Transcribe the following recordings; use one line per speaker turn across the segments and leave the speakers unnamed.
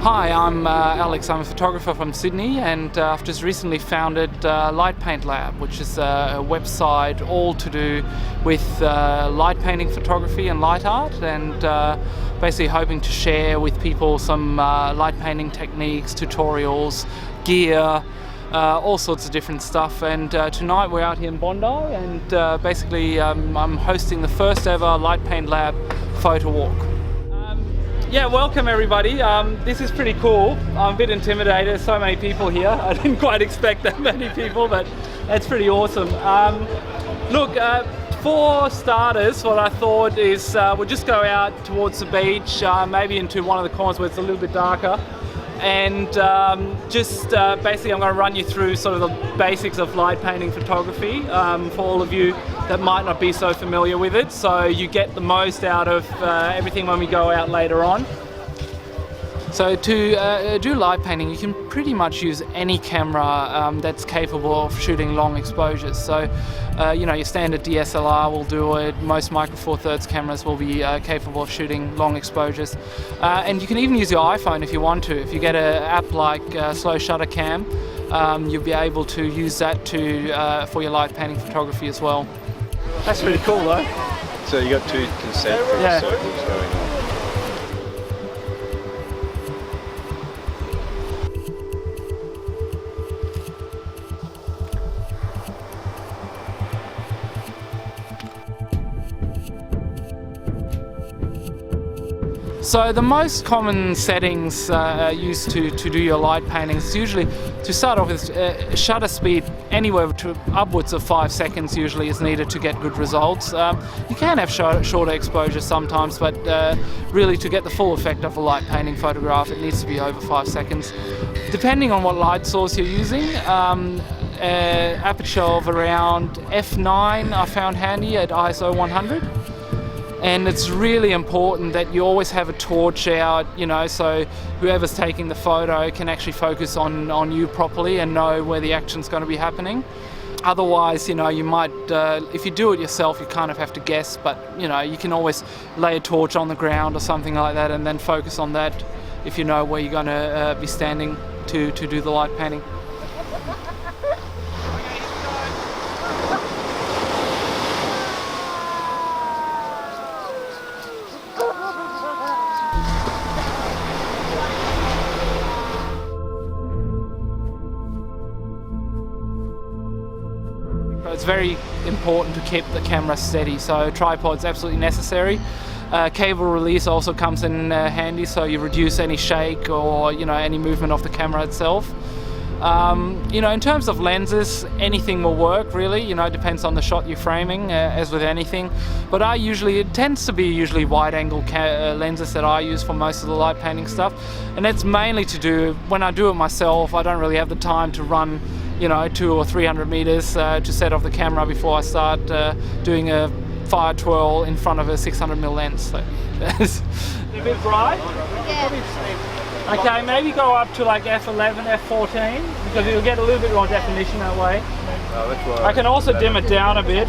Hi, I'm Alex. I'm a photographer from Sydney, and I've just recently founded Light Paint Lab, which is a website all to do with light painting photography and light art, and basically hoping to share with people some light painting techniques, tutorials, gear, all sorts of different stuff. And tonight we're out here in Bondi, and basically I'm hosting the first ever Light Paint Lab photo walk. Yeah, welcome everybody. This is pretty cool. I'm a bit intimidated, there's so many people here. I didn't quite expect that many people, but it's pretty awesome. Look, for starters, what I thought is we'll just go out towards the beach, maybe into one of the corners where it's a little bit darker, and basically I'm going to run you through sort of the basics of light painting photography for all of you that might not be so familiar with it, so you get the most out of everything when we go out later on. So to do light painting, you can pretty much use any camera that's capable of shooting long exposures. So you know, your standard DSLR will do it, most Micro Four Thirds cameras will be capable of shooting long exposures. And you can even use your iPhone if you want to. If you get an app like Slow Shutter Cam, you'll be able to use that for your light painting photography as well. That's pretty cool though.
So you got two concentric circles going on.
So the most common settings used to do your light paintings is usually, to start off with, shutter speed anywhere to upwards of 5 seconds usually is needed to get good results. You can have shorter exposures sometimes, but really to get the full effect of a light painting photograph, it needs to be over 5 seconds. Depending on what light source you're using, aperture of around f9 I found handy at ISO 100. And it's really important that you always have a torch out, you know, so whoever's taking the photo can actually focus on you properly and know where the action's going to be happening. Otherwise, you know, you might, if you do it yourself, you kind of have to guess, but, you know, you can always lay a torch on the ground or something like that and then focus on that if you know where you're going to be standing to do the light painting. It's very important to keep the camera steady, so tripod's absolutely necessary. Cable release also comes in handy, so you reduce any shake or, you know, any movement of the camera itself. You know, in terms of lenses, anything will work really, you know, it depends on the shot you're framing, as with anything. But it tends to be usually wide angle lenses that I use for most of the light painting stuff. And that's mainly to do, when I do it myself, I don't really have the time to run, you know, 200 or 300 meters to set off the camera before I start doing a fire twirl in front of a 600mm lens. So it's a bit bright? Yeah. Okay, maybe go up to like f11, f14, because you'll get a little bit more definition that way. I can also dim it down a bit.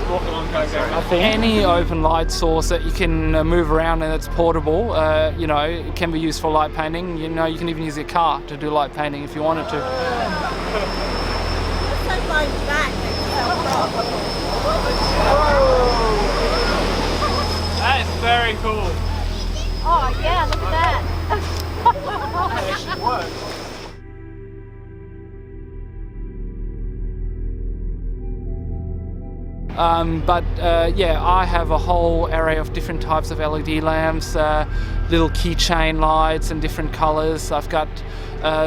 I think any open light source that you can move around and that's portable, you know, it can be used for light painting. You know, you can even use your car to do light painting if you wanted to. That is very cool.
Oh yeah, look at that.
That actually works. Yeah, I have a whole array of different types of LED lamps, little keychain lights in different colors. I've got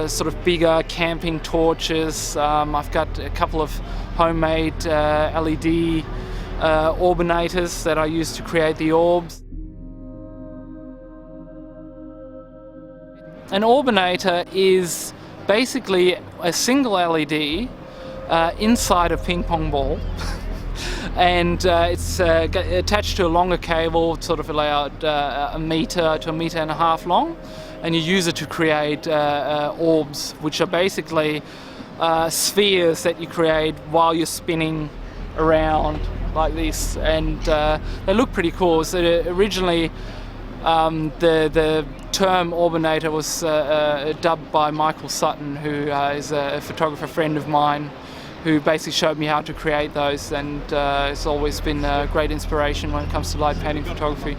sort of bigger camping torches. I've got a couple of homemade LED Orbinators that I use to create the orbs. An Orbinator is basically a single LED inside a ping pong ball. And it's attached to a longer cable, sort of about a meter to 1.5 meters long, and you use it to create orbs, which are basically spheres that you create while you're spinning around like this, and they look pretty cool. So originally The term Orbinator was dubbed by Michael Sutton, who is a photographer friend of mine, who basically showed me how to create those, and it's always been a great inspiration when it comes to light painting photography.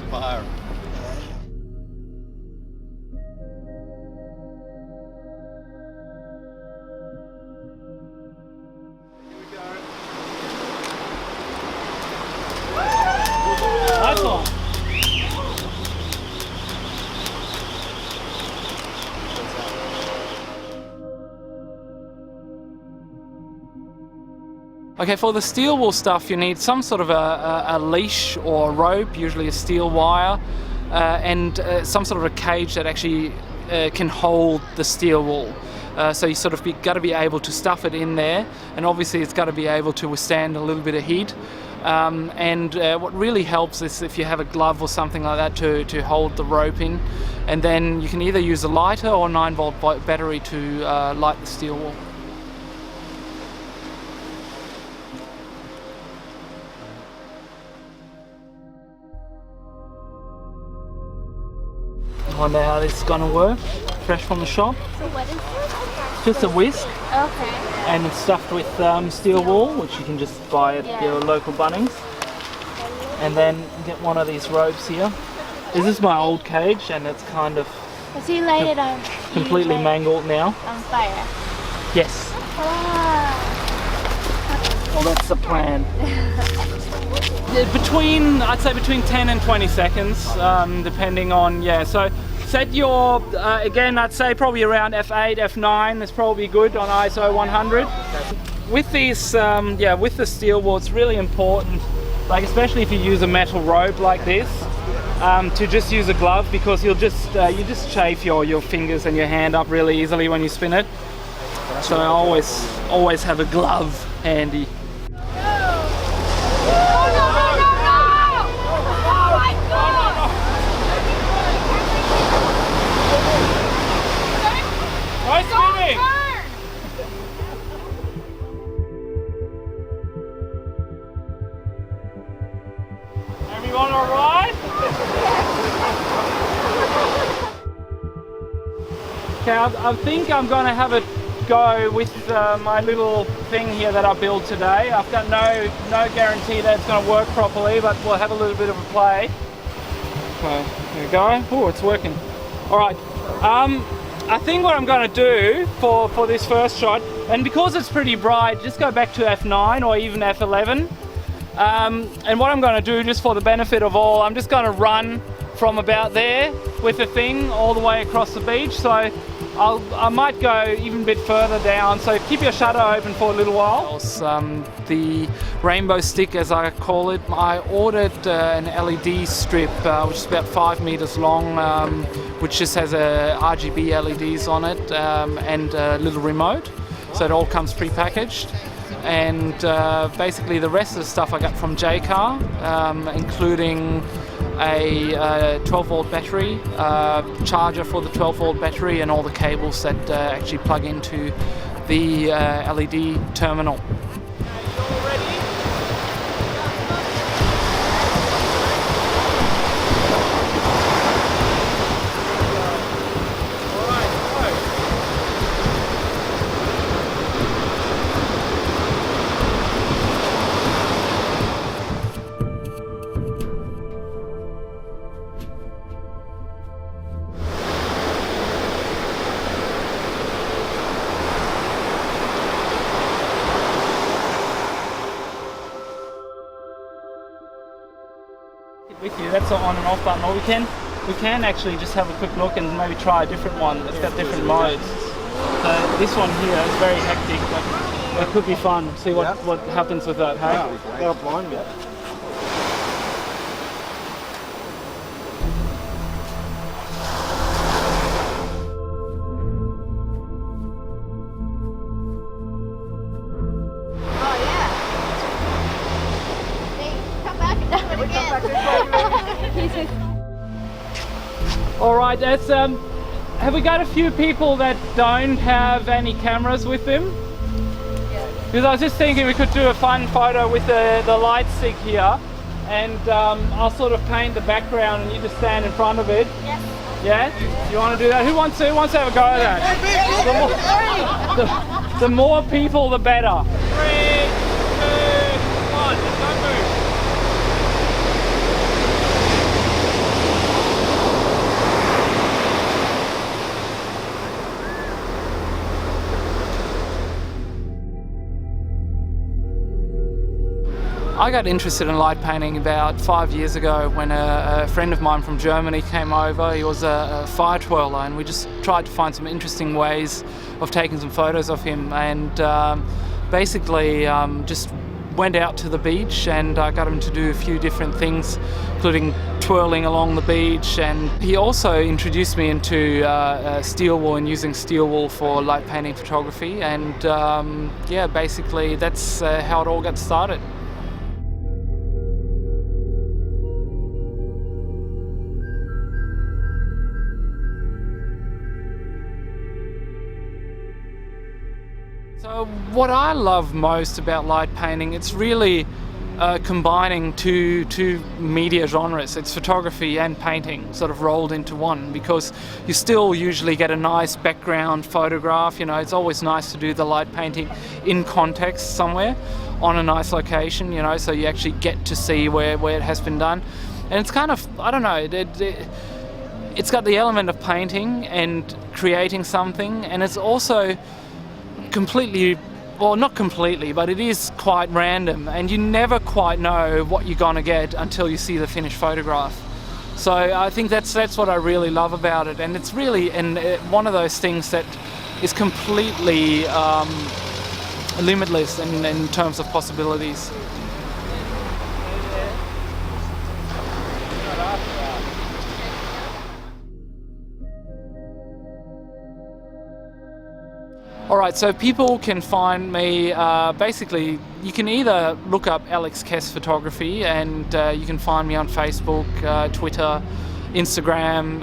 Nice one. Okay, for the steel wool stuff you need some sort of a leash or a rope, usually a steel wire, and some sort of a cage that actually can hold the steel wool. So you sort of got to be able to stuff it in there, and obviously it's got to be able to withstand a little bit of heat. And what really helps is if you have a glove or something like that to hold the rope in, and then you can either use a lighter or a 9-volt battery to light the steel wool. I wonder how this is going to work, fresh from the shop.
So what is this?
Just a whisk.
Okay.
And it's stuffed with steel wool, which you can just buy at your local Bunnings. And then you get one of these ropes here. This is my old cage, and it's kind of completely mangled now.
On fire.
Yes.
Wow.
Well, that's the plan. I'd say between 10 and 20 seconds, depending on, so set your, again, I'd say probably around f8, f9 is probably good on ISO 100. With these, with the steel wool, it's really important, like especially if you use a metal rope like this, to just use a glove, because you just chafe your fingers and your hand up really easily when you spin it. So I always have a glove handy. Everyone all right? Okay, I think I'm going to have a go with my little thing here that I built today. I've got no guarantee that it's going to work properly, but we'll have a little bit of a play. Okay, here we go. Oh, it's working. All right. I think what I'm going to do for this first shot, and because it's pretty bright, just go back to f9 or even f11. And what I'm going to do, just for the benefit of all, I'm just going to run from about there with the thing all the way across the beach. So I might go even a bit further down, so keep your shutter open for a little while. The rainbow stick, as I call it, I ordered an LED strip which is about 5 meters long, which just has RGB LEDs on it, and a little remote, so it all comes pre-packaged. And basically the rest of the stuff I got from JCar, including a 12-volt battery, charger for the 12-volt battery, and all the cables that actually plug into the LED terminal. With you, that's the on and off button, or we can actually just have a quick look and maybe try a different one. It's got different modes. So this one here is very hectic, but it could be fun. See what happens with that, hey?
That'll blind me.
All right, that's have we got a few people that don't have any cameras with them? Because I was just thinking we could do a fun photo with the light stick here, and I'll sort of paint the background and you just stand in front of it.
Yes.
Yeah? You want to do that? Who wants to have a go at that? The more people, the better. 3, 2, 1, let's go move. I got interested in light painting about 5 years ago when a friend of mine from Germany came over. He was a fire twirler, and we just tried to find some interesting ways of taking some photos of him, and basically just went out to the beach and I got him to do a few different things, including twirling along the beach. And he also introduced me into steel wool and using steel wool for light painting photography, and yeah, basically that's how it all got started. So what I love most about light painting, it's really combining two media genres. It's photography and painting sort of rolled into one, because you still usually get a nice background photograph. You know, it's always nice to do the light painting in context somewhere on a nice location, you know, so you actually get to see where it has been done. And it's kind of, I don't know, it's got the element of painting and creating something, and it's also completely, well, not completely, but it is quite random, and you never quite know what you're gonna get until you see the finished photograph. So I think that's what I really love about it, and it's really one of those things that is completely limitless in terms of possibilities. Alright, so people can find me, basically, you can either look up Alex Kess Photography, and you can find me on Facebook, Twitter, Instagram,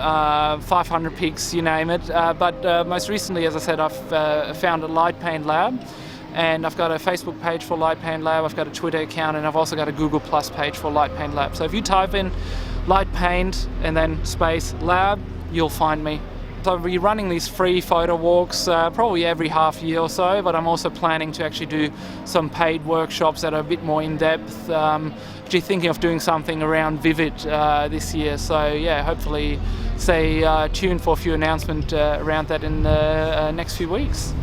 500 pics, you name it. But most recently, as I said, I've found a Light Paint Lab, and I've got a Facebook page for Light Paint Lab, I've got a Twitter account, and I've also got a Google Plus page for Light Paint Lab. So if you type in Light Paint and then space lab, you'll find me. So I'll be running these free photo walks probably every half year or so, but I'm also planning to actually do some paid workshops that are a bit more in-depth. Actually thinking of doing something around Vivid this year, so yeah, hopefully stay tuned for a few announcements around that in the next few weeks.